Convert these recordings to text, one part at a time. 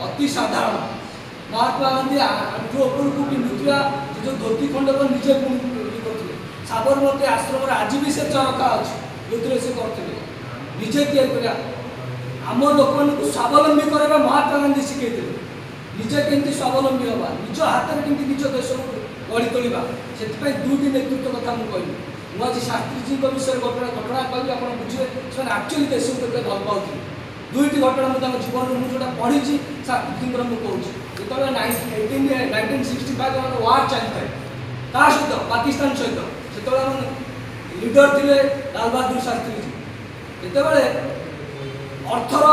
अति साधारण महात्मा गांधी आंठू उपरकू पिंधुवा जो धोती खंड को निजे करते साबरमती आश्रम आज भी से चरखा अच्छी जो से करते निजे या आम लोक स्वावलंबी करवा महात्मा गांधी शिखे निजे केमती स्वावलंबी हवा निज हाथ में केमती निज देश को गढ़ी तोड़ा से दुईटी नेतृत्व कथा मुझे कहली मुझे शास्त्री जी विषय घटना कहली आप बुझे से एक्चुअली देश को भल पाते दुईटी घटना मुझे जीवन में जो पढ़ी शास्त्री जी मुझे कहूँ जो 1965 वार चलता है सहित पाकिस्तान सहित से लीडर थे लाल बहादुर शास्त्री जी जिते अर्थर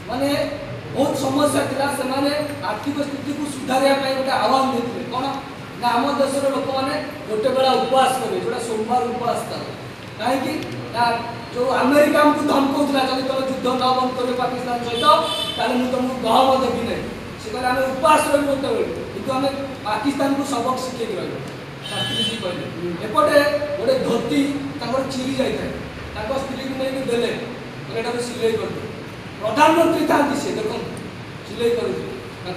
माने बहुत समस्या था से आर्थिक स्थिति को सुधार गोटे आह्वान देते कौन ना आम देश लोक मैंने गोटे बेला उपवास करेंगे जोटा सोमवार उपवास था कहीं जो अमेरिका आमको धमकाउला जब तुम युद्ध न बंद कर पाकिस्तान सहित मुझे तुमको गहम देवी ना से कहले आम उपवास रही गोटे बेले कि आम पाकिस्तान को सबक शिखे रही शास्त्री जी कहले एपटे गोटे धोती चिरी जाए स्त्री को नहीं देले कहले सिलाई कर प्रधानमंत्री था सी देख सिलाई कर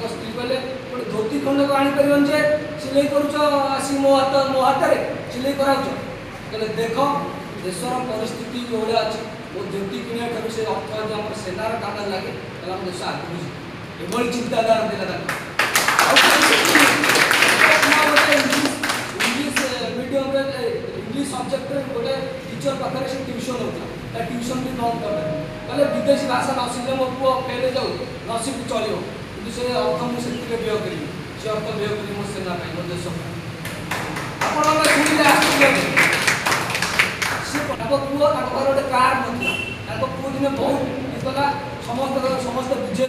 स्त्री कहले गोटे धोती खंड को आनीपर जे सिलाई कर मो हाथ में सिलाई कराऊँ कहले देख देशर परिस्थिति जो अच्छी वो धोती किणा से अर्थ यदि आम सेनार काम लगे तो आम देश आगे ये चिंताधारा देला इंग्लीश मीडियम इंग्लीश सब्जेक्ट गोटे टीचर पाखे से ट्यूशन होता ट्यूशन भी बंद कर कहले विदेशी भाषा न शिखे मो पु फेल जाऊ न शिखु चलो कि से अर्थ मुझे व्यय करी से अर्थ व्यय करी मो सेना मो देश आप शुणिले आश्चर्य पुओ घर गोटे कार ना पुओ दिने बहुत समस्त समस्त बुझे